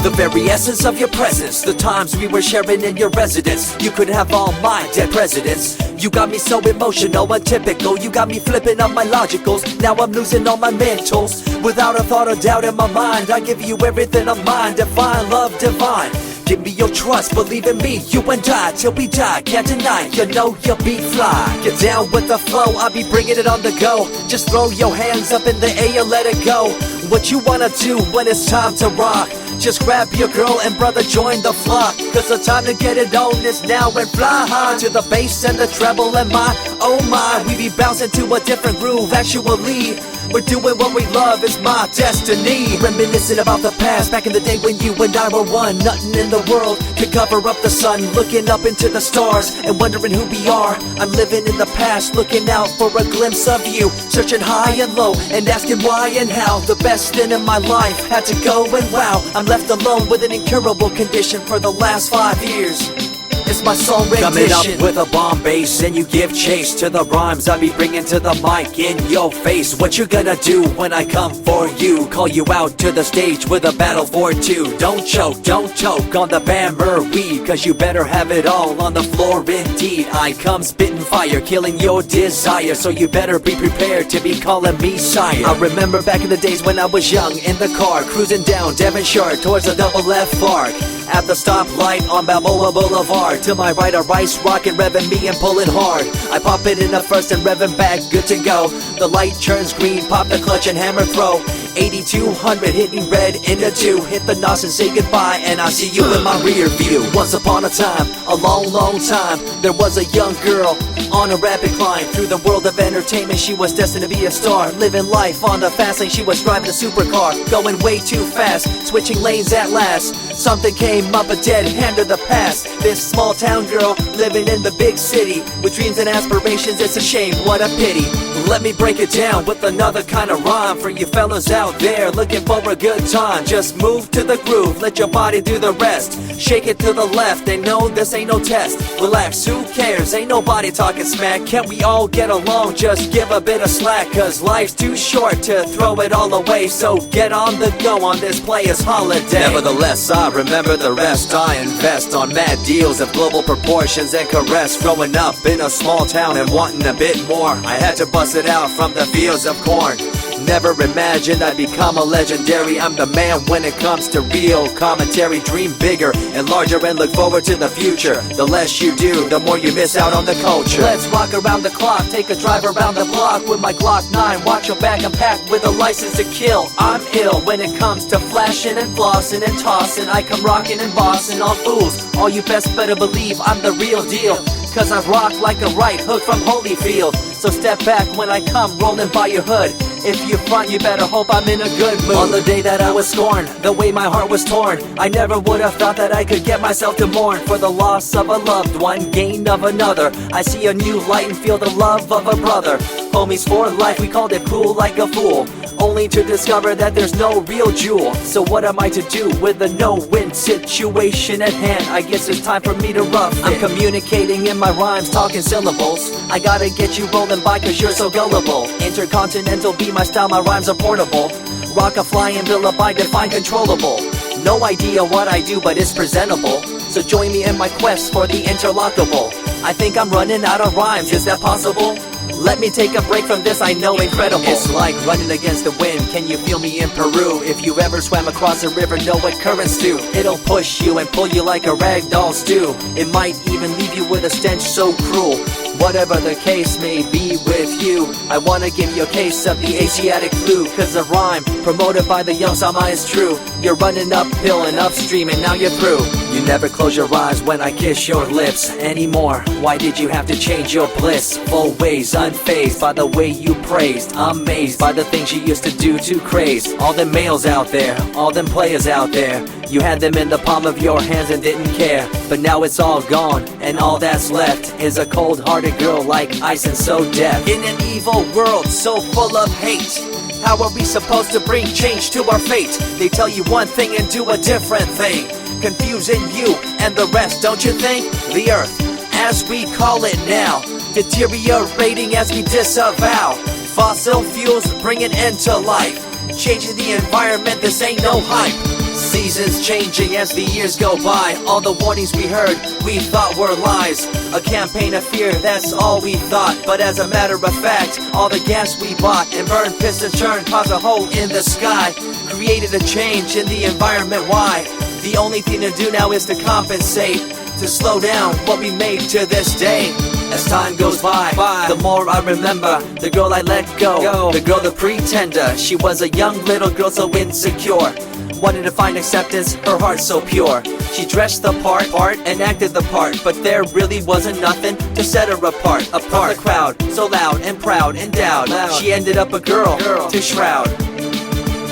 The very essence of your presence, the times we were sharing in your residence. You could have all my dead presidents. You got me so emotional, untypical. You got me flipping up my logicals. Now I'm losing all my mentals. Without a thought or doubt in my mind, I give you everything of mine. Divine love, divine. Give me your trust, believe in me, you and I, till we die, can't deny, you know you'll be fly. Get down with the flow, I'll be bringing it on the go. Just throw your hands up in the air, let it go. What you wanna do when it's time to rock? Just grab your girl and brother, join the flock. Cause the time to get it on is now, and fly high to the bass and the treble and my, oh my. We be bouncing to a different groove, actually. We're doing what we love, it's my destiny. Reminiscing about the past, back in the day when you and I were one. Nothing in the world could cover up the sun. Looking up into the stars and wondering who we are. I'm living in the past, looking out for a glimpse of you. Searching high and low and asking why and how. The best thing in my life had to go, and wow, I'm left alone with an incurable condition for the last 5 years. It's my song rendition. Coming up with a bomb bass and you give chase to the rhymes I be bringing to the mic in your face. What you gonna do when I come for you? Call you out to the stage with a battle for two. Don't choke on the bammer weed, cause you better have it all on the floor indeed. I come spitting fire, killing your desire, so you better be prepared to be calling me sire. I remember back in the days when I was young, in the car, cruising down Devonshire towards the double F arc. At the stoplight on Balboa Boulevard, to my right a rice rocket revving me and pulling hard. I pop it in the first and revving back, good to go. The light turns green, pop the clutch and hammer throw. 8200 hitting red in the 2. Hit the NOS and say goodbye, and I see you in my rear view. Once upon a time, a long time, there was a young girl on a rapid climb through the world of entertainment. She was destined to be a star, living life on the fast lane. She was driving a supercar, going way too fast, switching lanes at last. Something came up, a dead hand of the past. This small town girl living in the big city with dreams and aspirations. It's a shame, what a pity. Let me break it down with another kind of rhyme for you fellas out there looking for a good time. Just move to the groove, let your body do the rest. Shake it to the left, they know this ain't no test. Relax, who cares, ain't nobody talking smack. Can't we all get along, just give a bit of slack. Cause life's too short to throw it all away, so get on the go on this player's holiday. Nevertheless, I remember the rest. I invest on mad deals of global proportions and caress. Growing up in a small town and wanting a bit more, I had to bust it out from the fields of corn. Never imagined I'd become a legendary. I'm the man when it comes to real commentary. Dream bigger and larger and look forward to the future. The less you do, the more you miss out on the culture. Let's rock around the clock, take a drive around the block with my Glock 9. Watch your back, I'm packed with a license to kill. I'm ill when it comes to flashing and flossing and tossing. I come rocking and bossing on fools. All you best better believe I'm the real deal, cause I rock like a right hook from Holyfield. So step back when I come rolling by your hood. If you front, you better hope I'm in a good mood. On the day that I was scorned, the way my heart was torn, I never would have thought that I could get myself to mourn for the loss of a loved one, gain of another. I see a new light and feel the love of a brother. Homies for life, we called it cool like a fool, only to discover that there's no real jewel. So what am I to do with a no-win situation at hand? I guess it's time for me to rough it. I'm communicating in my rhymes, talking syllables. I gotta get you rolling by cause you're so gullible. Intercontinental be my style, my rhymes are portable. Rock a flying villa by define controllable. No idea what I do, but it's presentable. So join me in my quest for the interlockable. I think I'm running out of rhymes, is that possible? Let me take a break from this, I know incredible. It's like running against the wind, can you feel me in Peru? If you ever swam across a river, know what currents do. It'll push you and pull you like a ragdoll stew. It might even leave you with a stench so cruel. Whatever the case may be with you, I wanna give you a case of the Asiatic flu. Cause the rhyme promoted by the young Sama is true. You're running uphill and upstream and now you're through. You never close your eyes when I kiss your lips anymore. Why did you have to change your bliss? Full ways, unfazed by the way you praised. Amazed by the things you used to do to craze. All them males out there, all them players out there, you had them in the palm of your hands and didn't care. But now it's all gone, and all that's left is a cold-hearted girl like ice and so deaf. In an evil world so full of hate, how are we supposed to bring change to our fate? They tell you one thing and do a different thing, confusing you and the rest, don't you think? The earth, as we call it now, deteriorating as we disavow. Fossil fuels bring an end to life, changing the environment, this ain't no hype. Seasons changing as the years go by. All the warnings we heard, we thought were lies. A campaign of fear, that's all we thought. But as a matter of fact, all the gas we bought and burned, pissed and churned caused a hole in the sky. Created a change in the environment, why? The only thing to do now is to compensate, to slow down what we made to this day. As time goes by, the more I remember the girl I let go, the girl, the pretender. She was a young little girl so insecure, wanted to find acceptance, her heart so pure. She dressed the part and acted the part, but there really wasn't nothing to set her apart from the crowd, so loud and proud, endowed. She ended up a girl to shroud.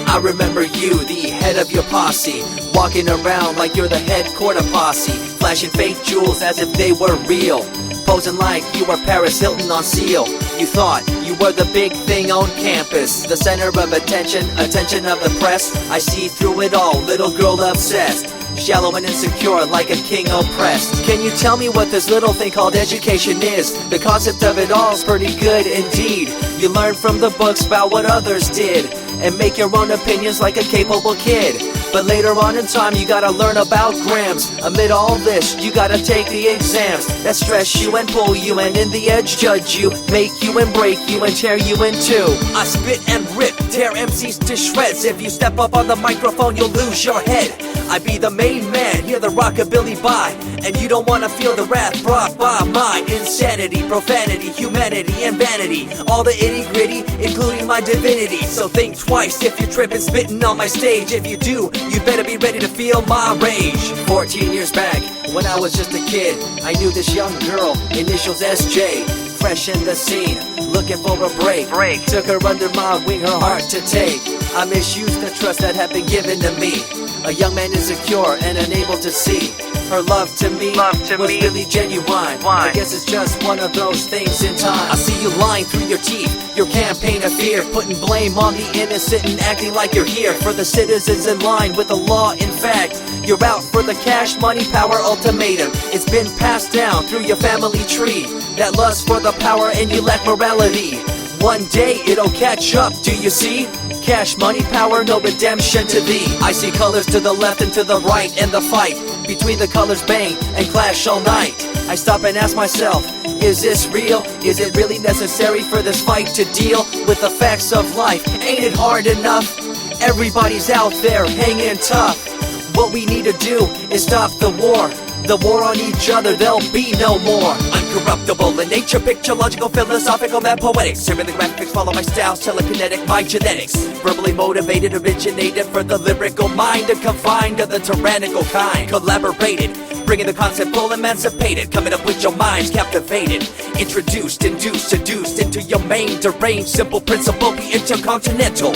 I remember you, the head of your posse, walking around like you're the head quarter posse, flashing fake jewels as if they were real, posing like you were Paris Hilton on seal. You thought you were the big thing on campus, the center of attention of the press. I see through it all, little girl obsessed, shallow and insecure like a king oppressed. Can you tell me what this little thing called education is? The concept of it all's pretty good indeed. You learn from the books about what others did and make your own opinions like a capable kid. But later on in time you gotta learn about grams. Amid all this you gotta take the exams that stress you and pull you, and in the edge judge you, make you and break you and tear you in two. I spit and rip, tear MCs to shreds. If you step up on the microphone you'll lose your head. I be the main man, hear the rockabilly by, and you don't wanna feel the wrath brought by my insanity, profanity, humanity, and vanity. All the itty gritty, including my divinity. So think twice if you're tripping, spitting on my stage. If you do, you better be ready to feel my rage. 14 years back, when I was just a kid, I knew this young girl, initials SJ, fresh in the scene, looking for a break. Took her under my wing, her heart to take. I misused the trust that had been given to me. A young man insecure and unable to see her love to me was really genuine. I guess it's just one of those things in time. I see you lying through your teeth, your campaign of fear, putting blame on the innocent and acting like you're here for the citizens in line with the law. In fact, you're out for the cash, money, power ultimatum. It's been passed down through your family tree, that lust for the power and you lack morality. One day it'll catch up, do you see? Cash, money, power, no redemption to thee. I see colors to the left and to the right, and the fight between the colors bang and clash all night. I stop and ask myself, is this real? Is it really necessary for this fight to deal with the facts of life? Ain't it hard enough? Everybody's out there hanging tough. What we need to do is stop the war on each other, there'll be no more. Uncorruptible in nature, picture, logical, philosophical, mad poetic. Serving the graphics, follow my style, telekinetic, my genetics. Verbally motivated, originated for the lyrical mind, and confined to the tyrannical kind. Collaborated, bringing the concept full emancipated, coming up with your minds captivated. Introduced, induced, seduced into your main deranged, simple principle, be intercontinental.